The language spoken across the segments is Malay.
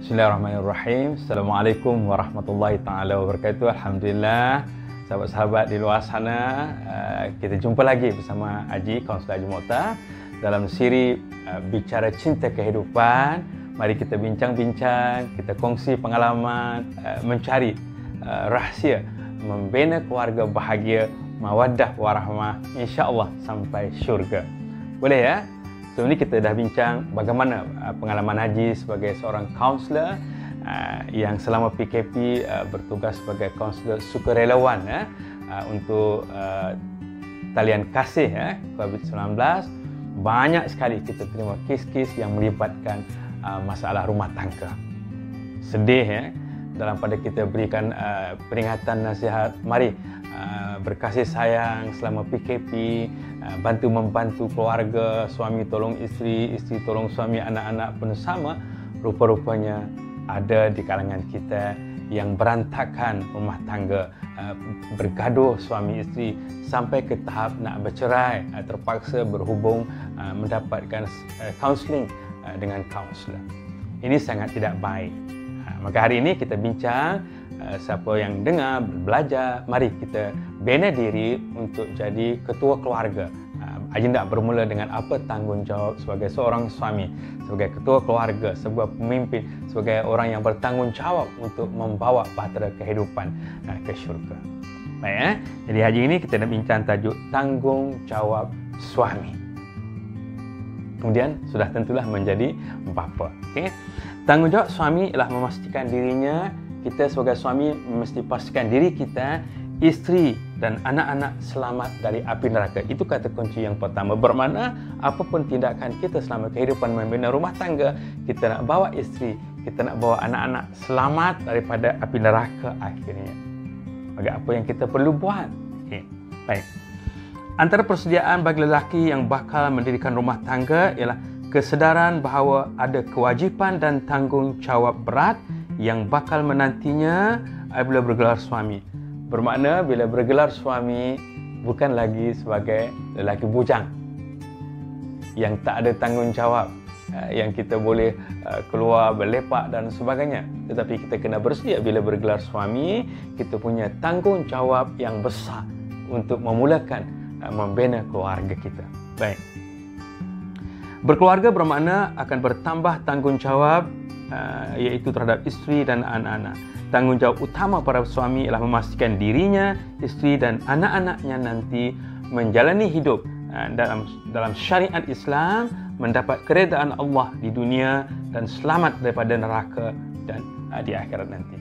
Bismillahirrahmanirrahim. Assalamualaikum warahmatullahi taala wabarakatuh. Alhamdulillah, sahabat-sahabat di luar sana, kita jumpa lagi bersama Haji, Kaunselor Haji Mokhtar dalam siri Bicara Cinta Kehidupan. Mari kita bincang-bincang, kita kongsi pengalaman, mencari rahsia membina keluarga bahagia, mawaddah warahmah, insya-Allah sampai syurga. Boleh ya? Sebelum ini kita dah bincang bagaimana pengalaman Haji sebagai seorang kaunselor yang selama PKP bertugas sebagai kaunselor sukarelawan untuk talian kasih COVID-19. Banyak sekali kita terima kes-kes yang melibatkan masalah rumah tangga. Sedih dalam pada kita berikan peringatan nasihat, mari berkasih sayang selama PKP, bantu-membantu keluarga, suami tolong isteri, isteri tolong suami, anak-anak pun sama. Rupa-rupanya ada di kalangan kita yang berantakan rumah tangga, bergaduh suami isteri sampai ke tahap nak bercerai, terpaksa berhubung mendapatkan kaunseling dengan kaunselor. Ini sangat tidak baik. Maka hari ini kita bincang, siapa yang dengar, belajar, mari kita bina diri untuk jadi ketua keluarga. Agenda bermula dengan apa tanggungjawab sebagai seorang suami, sebagai ketua keluarga, sebagai pemimpin, sebagai orang yang bertanggungjawab untuk membawa bahtera kehidupan ke syurga. Baik, jadi hari ini kita nak bincang tajuk tanggungjawab suami. Kemudian sudah tentulah menjadi bapa. Okey. Tanggungjawab suami ialah memastikan dirinya, kita sebagai suami mesti pastikan diri kita, isteri dan anak-anak selamat dari api neraka. Itu kata kunci yang pertama. Bermakna apapun tindakan kita selama kehidupan membina rumah tangga, kita nak bawa isteri, kita nak bawa anak-anak selamat daripada api neraka akhirnya. Maka apa yang kita perlu buat? Okay. Baik. Antara persediaan bagi lelaki yang bakal mendirikan rumah tangga ialah kesedaran bahawa ada kewajipan dan tanggungjawab berat yang bakal menantinya apabila bergelar suami. Bermakna bila bergelar suami bukan lagi sebagai lelaki bujang yang tak ada tanggungjawab, yang kita boleh keluar berlepak dan sebagainya. Tetapi kita kena bersedia bila bergelar suami, kita punya tanggungjawab yang besar untuk memulakan membina keluarga kita. Baik. Berkeluarga bermakna akan bertambah tanggungjawab iaitu terhadap isteri dan anak-anak. Tanggungjawab utama para suami ialah memastikan dirinya, isteri dan anak-anaknya nanti menjalani hidup dalam syariat Islam, mendapat keredaan Allah di dunia dan selamat daripada neraka dan di akhirat nanti.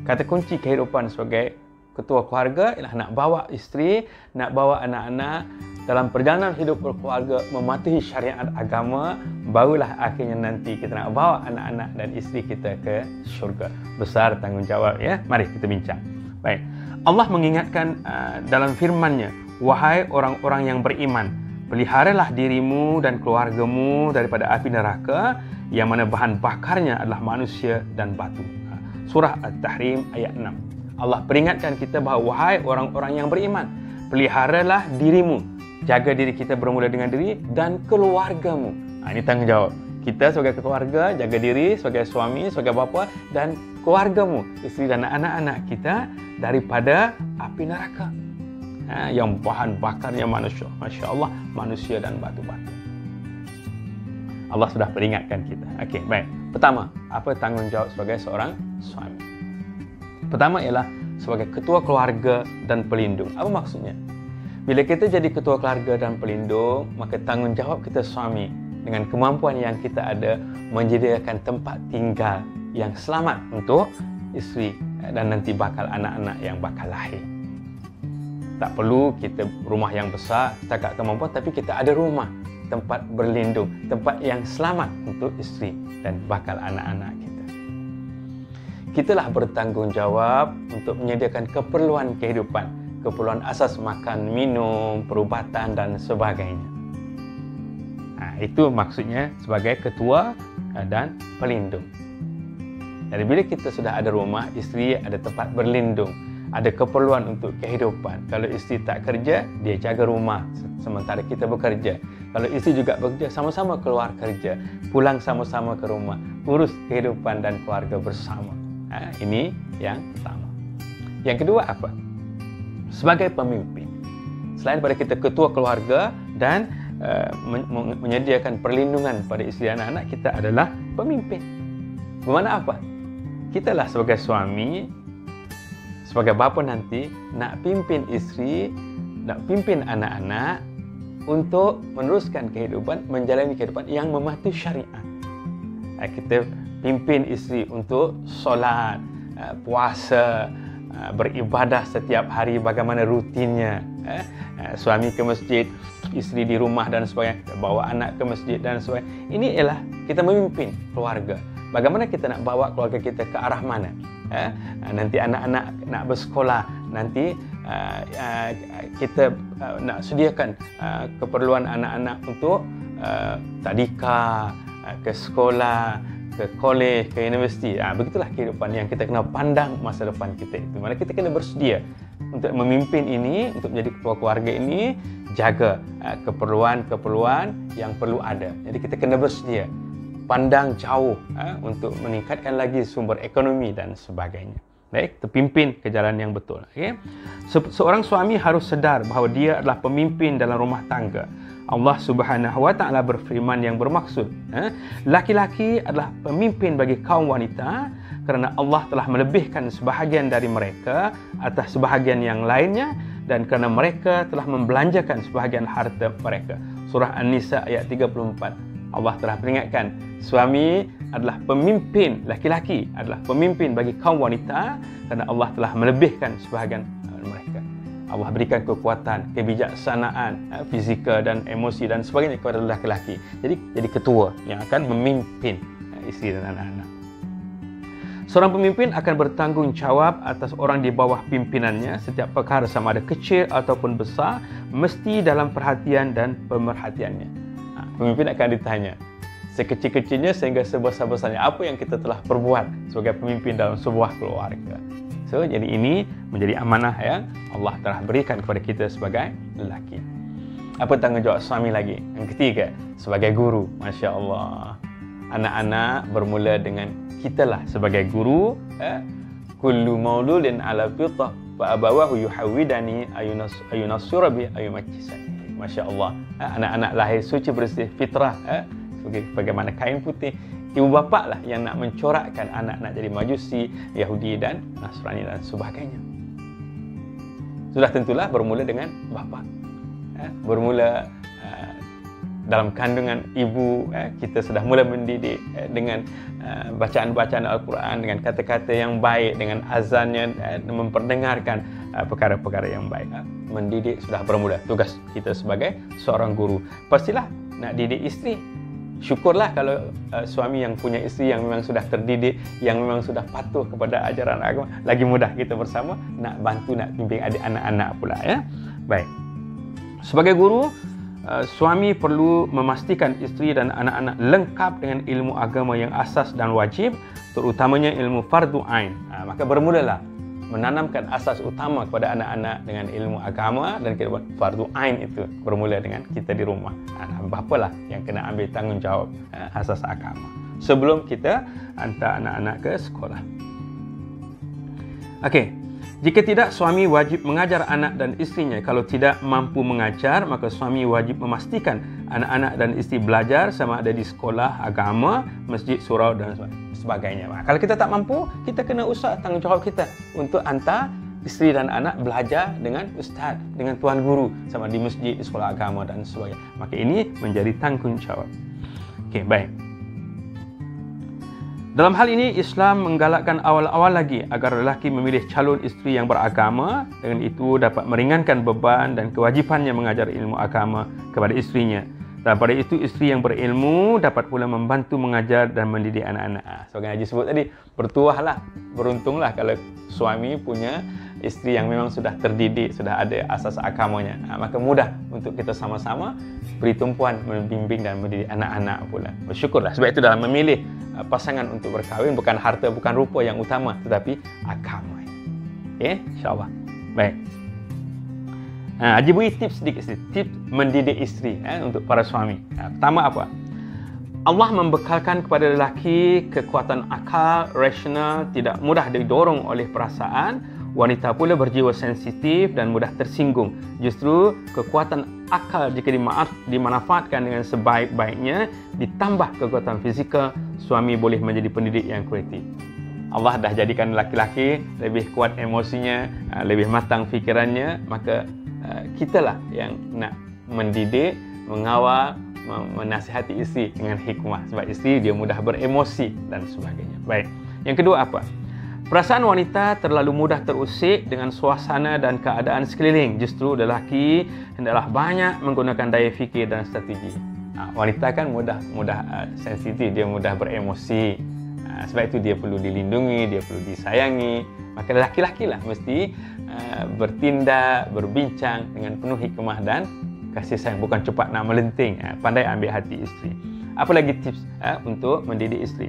Kata kunci kehidupan sebagai ketua keluarga ialah nak bawa isteri, nak bawa anak-anak dalam perjalanan hidup berkeluarga mematuhi syariat agama, barulah akhirnya nanti kita nak bawa anak-anak dan isteri kita ke syurga. Besar tanggungjawab ya. Mari kita bincang. Baik. Allah mengingatkan dalam firman-Nya, wahai orang-orang yang beriman, peliharalah dirimu dan keluargamu daripada api neraka yang mana bahan bakarnya adalah manusia dan batu. Surah At-Tahrim ayat 6. Allah peringatkan kita bahawa wahai orang-orang yang beriman, peliharalah dirimu. Jaga diri kita bermula dengan diri dan keluargamu. Ini tanggungjawab. Kita sebagai keluarga, jaga diri sebagai suami, sebagai bapa dan keluargamu, isteri dan anak-anak kita daripada api neraka. Yang bahan bakarnya manusia. Masya Allah, manusia dan batu-batu. Allah sudah peringatkan kita. Okey, baik. Pertama, apa tanggungjawab sebagai seorang suami? Pertama ialah sebagai ketua keluarga dan pelindung. Apa maksudnya? Bila kita jadi ketua keluarga dan pelindung, maka tanggungjawab kita suami dengan kemampuan yang kita ada menyediakan tempat tinggal yang selamat untuk isteri dan nanti bakal anak-anak yang bakal lahir. Tak perlu kita rumah yang besar, setakat kemampuan, tapi kita ada rumah, tempat berlindung, tempat yang selamat untuk isteri dan bakal anak-anak kita. Kitalah bertanggungjawab untuk menyediakan keperluan kehidupan, keperluan asas makan, minum, perubatan dan sebagainya. Itu maksudnya sebagai ketua dan pelindung. Jadi bila kita sudah ada rumah, isteri ada tempat berlindung, ada keperluan untuk kehidupan. Kalau isteri tak kerja, dia jaga rumah sementara kita bekerja. Kalau isteri juga bekerja, sama-sama keluar kerja, pulang sama-sama ke rumah, urus kehidupan dan keluarga bersama. Ini yang pertama. Yang kedua apa? Sebagai pemimpin, selain pada kita ketua keluarga dan menyediakan perlindungan pada isteri dan anak, kita adalah pemimpin. Bermakna apa? Kita lah sebagai suami, sebagai bapa nanti, nak pimpin isteri, nak pimpin anak-anak untuk meneruskan kehidupan, menjalani kehidupan yang mematuhi syariat. Kita pimpin isteri untuk solat, puasa, beribadah setiap hari bagaimana rutinnya. Suami ke masjid, isteri di rumah dan sebagainya, bawa anak ke masjid dan sebagainya. Ini ialah kita memimpin keluarga. Bagaimana kita nak bawa keluarga kita ke arah mana? Nanti anak-anak nak bersekolah, nanti kita nak sediakan keperluan anak-anak untuk tadika, ke sekolah, ke kolej, ke universiti. Begitulah kehidupan yang kita kena pandang masa depan kita itu. Mana kita kena bersedia untuk memimpin ini, untuk menjadi ketua keluarga ini, jaga keperluan-keperluan yang perlu ada. Jadi kita kena bersedia, pandang jauh untuk meningkatkan lagi sumber ekonomi dan sebagainya. Baik, terpimpin ke jalan yang betul. Okay? Seorang suami harus sedar bahawa dia adalah pemimpin dalam rumah tangga. Allah Subhanahu Wa Taala berfirman yang bermaksud, laki-laki adalah pemimpin bagi kaum wanita kerana Allah telah melebihkan sebahagian dari mereka atas sebahagian yang lainnya dan kerana mereka telah membelanjakan sebahagian harta mereka. Surah An-Nisa ayat 34. Allah telah peringatkan, suami adalah pemimpin, laki-laki adalah pemimpin bagi kaum wanita kerana Allah telah melebihkan sebahagian mereka. Allah berikan kekuatan, kebijaksanaan, fizikal dan emosi dan sebagainya kepada lelaki-lelaki. Jadi ketua yang akan memimpin isteri dan anak-anak. Seorang pemimpin akan bertanggungjawab atas orang di bawah pimpinannya. Setiap perkara sama ada kecil ataupun besar, mesti dalam perhatian dan pemerhatiannya. Pemimpin akan ditanya, sekecil-kecilnya sehingga sebesar-besarnya, apa yang kita telah perbuat sebagai pemimpin dalam sebuah keluarga. So, jadi ini menjadi amanah yang Allah telah berikan kepada kita sebagai lelaki. Apa tanggungjawab suami lagi? Yang ketiga, sebagai guru. Masya Allah. Anak-anak bermula dengan kitalah sebagai guru. Kullu mauludin ala fitrah fa abawahu yuhawidani ayunassurabi ayumakisani. Masya Allah. Anak-anak lahir suci bersih fitrah, bagaimana kain putih. Ibu bapa lah yang nak mencorakkan anak nak jadi Majusi, Yahudi dan Nasrani dan sebagainya. Sudah tentulah bermula dengan bapa. Bermula dalam kandungan ibu, kita sudah mula mendidik dengan bacaan-bacaan Al-Quran, dengan kata-kata yang baik, dengan azannya, memperdengarkan perkara-perkara yang baik. Mendidik sudah bermula. Tugas kita sebagai seorang guru. Pastilah nak didik isteri. Syukurlah kalau suami yang punya isteri yang memang sudah terdidik, yang memang sudah patuh kepada ajaran agama. Lagi mudah kita bersama nak bantu, nak bimbing adik anak-anak pula, ya. Baik. Sebagai guru, suami perlu memastikan isteri dan anak-anak lengkap dengan ilmu agama yang asas dan wajib, terutamanya ilmu fardu ain. Maka bermulalah menanamkan asas utama kepada anak-anak dengan ilmu agama dan kehidupan fardu ain itu bermula dengan kita di rumah. Bapalah yang kena ambil tanggungjawab asas agama sebelum kita hantar anak-anak ke sekolah. Okey, jika tidak, suami wajib mengajar anak dan isterinya. Kalau tidak mampu mengajar, maka suami wajib memastikan anak-anak dan isteri belajar sama ada di sekolah agama, masjid, surau dan sebagainya. Kalau kita tak mampu, kita kena usah tanggungjawab kita untuk hantar isteri dan anak belajar dengan ustaz, dengan tuan guru sama di masjid, di sekolah agama dan sebagainya. Maka ini menjadi tanggungjawab. Okey, baik. Dalam hal ini, Islam menggalakkan awal-awal lagi agar lelaki memilih calon isteri yang beragama. Dengan itu dapat meringankan beban dan kewajipannya mengajar ilmu agama kepada isterinya. Dan pada itu, isteri yang berilmu dapat pula membantu mengajar dan mendidik anak-anak. Sebagai Haji sebut tadi, bertuahlah, beruntunglah kalau suami punya isteri yang memang sudah terdidik, sudah ada asas agamanya. Maka mudah untuk kita sama-sama beri tumpuan, membimbing dan mendidik anak-anak pula. Bersyukurlah. Sebab itu dalam memilih pasangan untuk berkahwin, bukan harta, bukan rupa yang utama, tetapi agama. Okey, insya-Allah. Baik. Haji beri tips sedikit, tips mendidik isteri untuk para suami. Pertama apa? Allah membekalkan kepada lelaki kekuatan akal, rasional, tidak mudah didorong oleh perasaan. Wanita pula berjiwa sensitif dan mudah tersinggung. Justru kekuatan akal jika dimanfaatkan dengan sebaik-baiknya, ditambah kekuatan fizikal, suami boleh menjadi pendidik yang kreatif. Allah dah jadikan lelaki lebih kuat emosinya, lebih matang fikirannya, maka kitalah yang nak mendidik, mengawal, menasihati isteri dengan hikmah. Sebab isteri dia mudah beremosi dan sebagainya. Baik. Yang kedua apa? Perasaan wanita terlalu mudah terusik dengan suasana dan keadaan sekeliling. Justru lelaki hendaklah banyak menggunakan daya fikir dan strategi. Wanita kan mudah sensitif, dia mudah beremosi. Sebab itu dia perlu dilindungi, dia perlu disayangi. Maka lelaki-lelaki lah mesti bertindak, berbincang dengan penuh hikmah dan kasih sayang. Bukan cepat nak melenting. Pandai ambil hati isteri. Apa lagi tips untuk mendidik isteri?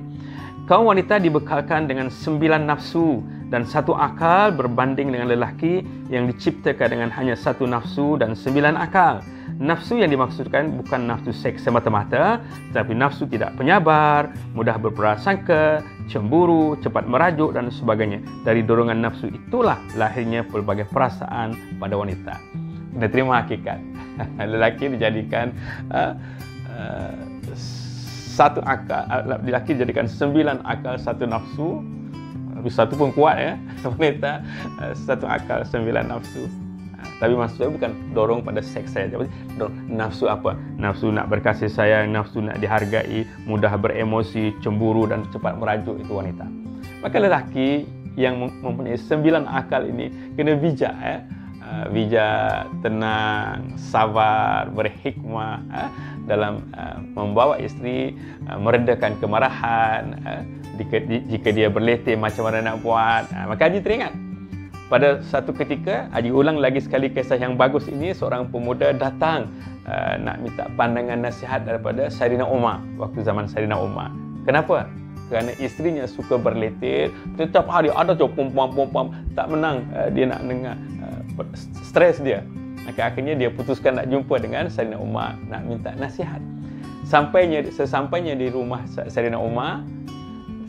Kaum wanita dibekalkan dengan 9 nafsu dan 1 akal berbanding dengan lelaki yang diciptakan dengan hanya 1 nafsu dan 9 akal. Nafsu yang dimaksudkan bukan nafsu seks semata-mata, tetapi nafsu tidak penyabar, mudah berprasangka, cemburu, cepat merajuk dan sebagainya. Dari dorongan nafsu itulah lahirnya pelbagai perasaan pada wanita. Kena terima hakikat. Lelaki dijadikan 1 akal, lelaki dijadikan 9 akal, 1 nafsu. Tapi 1 pun kuat wanita 1 akal, 9 nafsu. Tapi maksudnya bukan dorong pada seks saja. Nafsu apa? Nafsu nak berkasih sayang, nafsu nak dihargai, mudah beremosi, cemburu dan cepat merajuk, itu wanita. Maka lelaki yang mempunyai 9 akal ini kena bijak bijak, tenang, sabar, berhikmah dalam membawa isteri, meredakan kemarahan. Jika dia berletih macam mana nak buat, maka Haji teringat pada satu ketika, Haji ulang lagi sekali kisah yang bagus ini. Seorang pemuda datang nak minta pandangan nasihat daripada Saidina Umar waktu zaman Saidina Umar. Kenapa? Kerana isterinya suka berletih, setiap hari ada je pom-pom, tak menang, dia nak dengar, stres dia. Maka akhirnya dia putuskan nak jumpa dengan Saidina Umar, nak minta nasihat. Sesampainya di rumah Saidina Umar,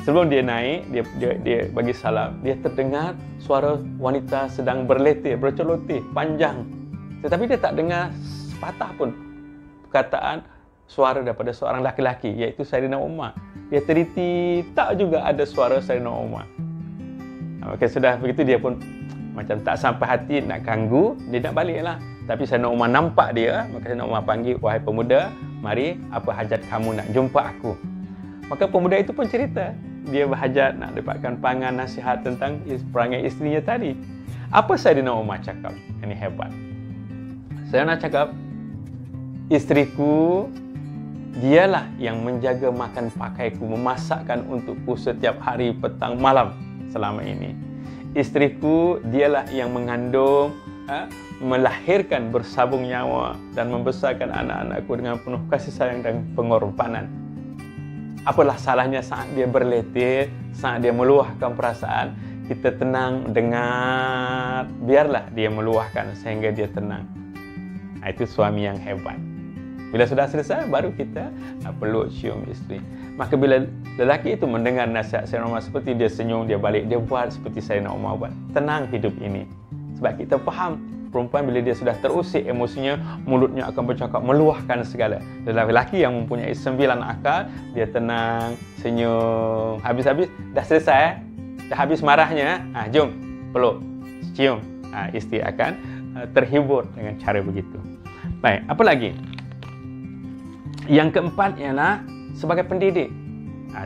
sebelum dia naik, dia bagi salam, dia terdengar suara wanita sedang berletih, berceloteh panjang. Tetapi dia tak dengar sepatah pun perkataan suara daripada seorang laki-laki, iaitu Saidina Umar. Dia teliti, tak juga ada suara Saidina Umar. Maka sudah begitu dia pun macam tak sampai hati nak ganggu, dia nak baliklah. Tapi Saidina Umar nampak dia, maka Saidina Umar panggil, "Wahai pemuda, mari, apa hajat kamu nak jumpa aku?" Maka pemuda itu pun cerita, dia berhajat nak dapatkan pangan nasihat tentang perangai isterinya tadi. Apa Saidina Umar cakap? Ini hebat. Saidina cakap, "Isteriku, dialah yang menjaga makan pakaiku, memasakkan untukku setiap hari petang malam selama ini. Isteriku, dialah yang mengandung, melahirkan bersabung nyawa dan membesarkan anak-anakku dengan penuh kasih sayang dan pengorbanan. Apalah salahnya saat dia berletih, saat dia meluahkan perasaan, kita tenang, dengar, biarlah dia meluahkan sehingga dia tenang." Itu suami yang hebat. Bila sudah selesai, baru kita peluk, cium isteri. Maka bila lelaki itu mendengar nasihat Saidina Umar, seperti dia senyum, dia balik, dia buat seperti Saidina Umar buat. Tenang hidup ini. Sebab kita faham, perempuan bila dia sudah terusik emosinya, mulutnya akan bercakap, meluahkan segala. Lelaki yang mempunyai 9 akal, dia tenang, senyum. Habis-habis, dah selesai, dah habis marahnya, jom, peluk, cium. Isteri akan terhibur dengan cara begitu. Baik, apa lagi? Yang keempat ialah sebagai pendidik.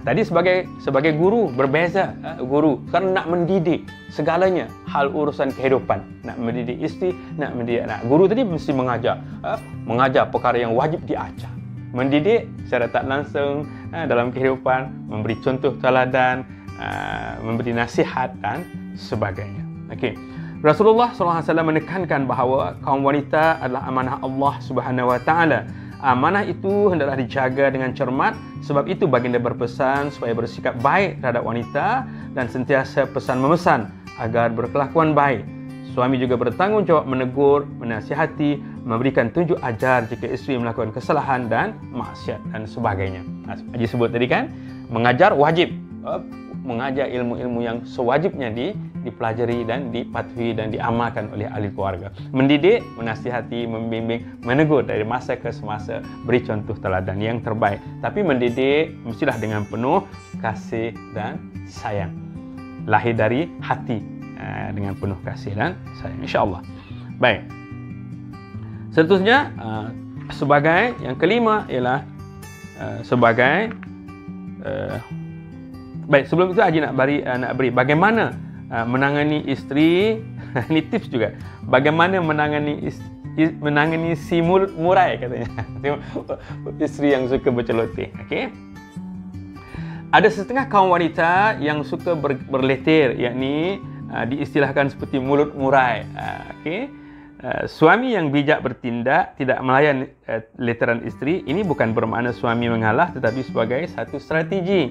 Tadi sebagai guru berbeza. Guru sekarang nak mendidik segalanya, hal urusan kehidupan. Nak mendidik isteri, nak mendidik anak. Guru tadi mesti mengajar. Mengajar perkara yang wajib diajar. Mendidik secara tak langsung dalam kehidupan, memberi contoh teladan, memberi nasihat dan sebagainya. Okey. Rasulullah SAW menekankan bahawa kaum wanita adalah amanah Allah Subhanahu Wa Taala. Amanah itu hendaklah dijaga dengan cermat. Sebab itu baginda berpesan supaya bersikap baik terhadap wanita dan sentiasa pesan memesan agar berkelakuan baik. Suami juga bertanggungjawab menegur, menasihati, memberikan tunjuk ajar jika isteri melakukan kesalahan dan maksiat dan sebagainya. Haji sebut tadi kan, mengajar wajib. Mengajar ilmu-ilmu yang sewajibnya dipelajari dan dipatuhi dan diamalkan oleh ahli keluarga. Mendidik, menasihati, membimbing, menegur dari masa ke semasa, beri contoh teladan yang terbaik. Tapi mendidik mestilah dengan penuh kasih dan sayang. Lahir dari hati dengan penuh kasih dan sayang, insya-Allah. Baik. Seterusnya sebagai yang kelima ialah sebagai baik, sebelum itu Haji nak beri bagaimana menangani isteri. Ini tips juga. Bagaimana menangani si mulut murai katanya. Isteri yang suka berceloteh. Okey. Ada setengah kaum wanita yang suka berleter, yakni diistilahkan seperti mulut murai. Okey. Suami yang bijak bertindak, tidak melayan leteran isteri, ini bukan bermakna suami mengalah, tetapi sebagai satu strategi.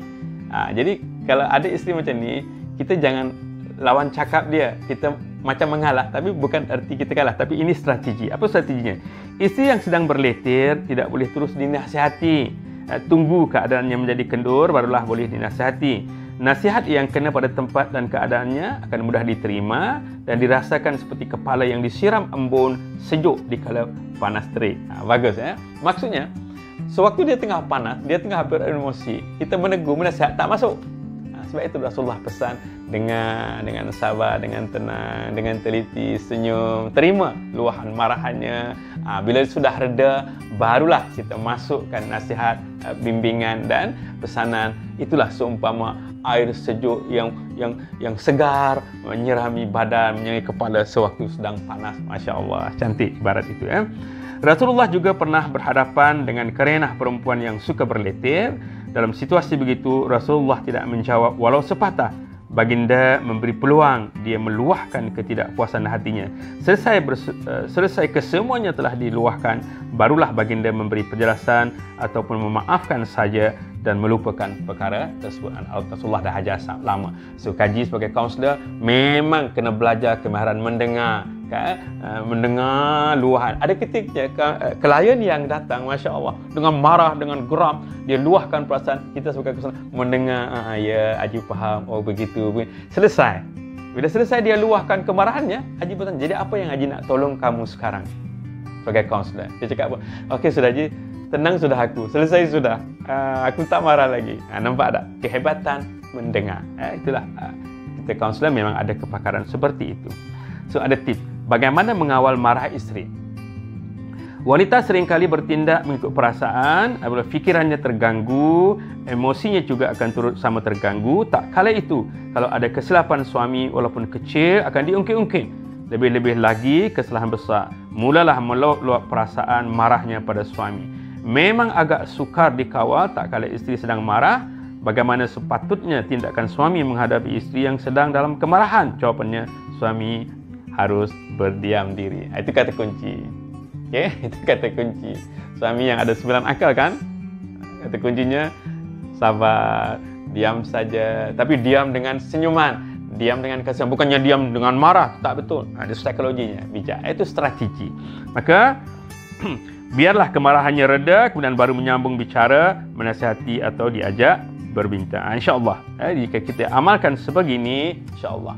Jadi kalau ada isteri macam ni, kita jangan lawan cakap dia, kita macam mengalah, tapi bukan erti kita kalah, tapi ini strategi. Apa strateginya? Isteri yang sedang berleter tidak boleh terus dinasihati. Tunggu keadaannya menjadi kendur, barulah boleh dinasihati. Nasihat yang kena pada tempat dan keadaannya akan mudah diterima dan dirasakan seperti kepala yang disiram embun sejuk di kala panas terik. Bagus ya. Maksudnya, sewaktu dia tengah panas, dia tengah beremosi, kita menegur, menasihat, tak masuk. Sebab itu Rasulullah pesan dengan sabar, dengan tenang, dengan teliti, senyum, terima luahan marahannya. Bila sudah reda, barulah kita masukkan nasihat, bimbingan dan pesanan. Itulah seumpama air sejuk yang segar menyirami badan, menyirami kepala sewaktu sedang panas. Masya Allah, cantik ibarat itu ya. Rasulullah juga pernah berhadapan dengan kerenah perempuan yang suka berleter. Dalam situasi begitu, Rasulullah tidak menjawab walau sepatah. Baginda memberi peluang dia meluahkan ketidakpuasan hatinya. Selesai kesemuanya telah diluahkan, barulah baginda memberi penjelasan ataupun memaafkan saja dan melupakan perkara tersebut. Rasulullah dah ajar lama. So kaji sebagai kaunselor memang kena belajar kemahiran mendengar. Mendengar luahan. Ada ketika klien yang datang, Masya Allah, dengan marah, dengan geram, dia luahkan perasaan. Kita sebagai kaunselor mendengar, ya Haji faham, oh begitu. Selesai. Bila selesai dia luahkan kemarahannya, Haji bertanya, jadi apa yang Haji nak tolong kamu sekarang sebagai kaunselor? Dia cakap apa? Okey sudah Haji, tenang sudah aku, selesai sudah, aku tak marah lagi. Nampak tak kehebatan mendengar? Itulah kita kaunselor memang ada kepakaran seperti itu. So ada tips bagaimana mengawal marah isteri. Wanita seringkali bertindak mengikut perasaan, apabila fikirannya terganggu, emosinya juga akan turut sama terganggu. Tak kala itu, kalau ada kesilapan suami walaupun kecil akan diungkit-ungkit. Lebih-lebih lagi kesalahan besar, mulalah meluap perasaan marahnya pada suami. Memang agak sukar dikawal tak kala isteri sedang marah. Bagaimana sepatutnya tindakan suami menghadapi isteri yang sedang dalam kemarahan? Jawapannya, suami harus berdiam diri. Itu kata kunci. Okey, itu kata kunci. Suami yang ada 9 akal kan? Kata kuncinya sabar, diam saja, tapi diam dengan senyuman, diam dengan kasihan, bukannya diam dengan marah. Tak betul. Ada psikologinya, bijak. Itu strategi. Maka biarlah kemarahannya reda, kemudian baru menyambung bicara, menasihati atau diajak berbincang. InsyaAllah, jika kita amalkan sebegini, insyaAllah.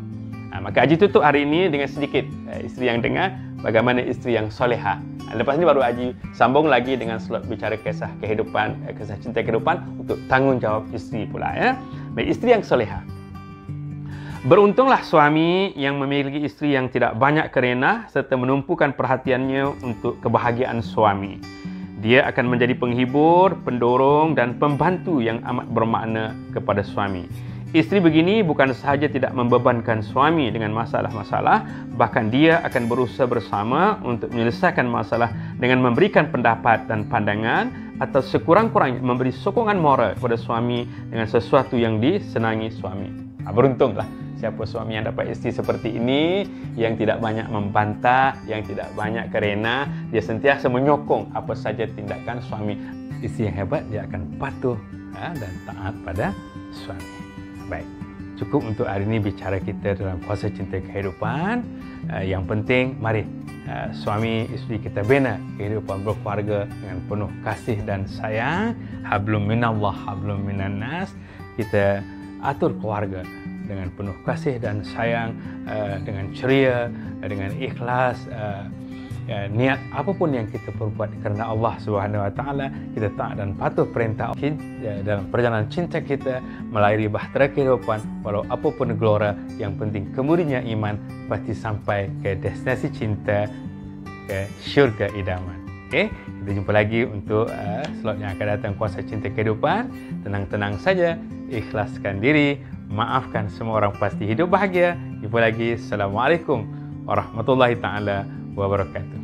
Maka Haji tutup hari ini dengan sedikit isteri yang dengar bagaimana isteri yang solehah. Lepas ini baru Haji sambung lagi dengan slot bicara kisah kehidupan, kisah cinta kehidupan untuk tanggungjawab isteri pula ya. Baik, isteri yang solehah. Beruntunglah suami yang memiliki isteri yang tidak banyak kerenah serta menumpukan perhatiannya untuk kebahagiaan suami. Dia akan menjadi penghibur, pendorong dan pembantu yang amat bermakna kepada suami. Isteri begini bukan sahaja tidak membebankan suami dengan masalah-masalah, bahkan dia akan berusaha bersama untuk menyelesaikan masalah dengan memberikan pendapat dan pandangan atau sekurang-kurangnya memberi sokongan moral kepada suami dengan sesuatu yang disenangi suami. Beruntunglah siapa suami yang dapat isteri seperti ini, yang tidak banyak membantah, yang tidak banyak kerena, dia sentiasa menyokong apa saja tindakan suami. Isteri yang hebat, dia akan patuh dan taat pada suami. Baik, cukup untuk hari ini bicara kita dalam kuasa cinta kehidupan. Yang penting, mari suami isteri kita bina kehidupan berkeluarga dengan penuh kasih dan sayang. Hablum minallah, hablum minannas. Kita atur keluarga dengan penuh kasih dan sayang, dengan ceria, dengan ikhlas. Niat apapun yang kita perbuat kerana Allah Subhanahu Wa Taala, kita taat dan patuh perintah dalam perjalanan cinta kita melayari bahtera kehidupan. Walau apapun gelora, yang penting kemudinya iman pasti sampai ke destinasi cinta, ke syurga idaman. Okey, kita jumpa lagi untuk slot yang akan datang, kuasa cinta kehidupan. Tenang-tenang saja, ikhlaskan diri, maafkan semua orang, pasti hidup bahagia. Jumpa lagi. Assalamualaikum warahmatullahi taala wabarakatuh.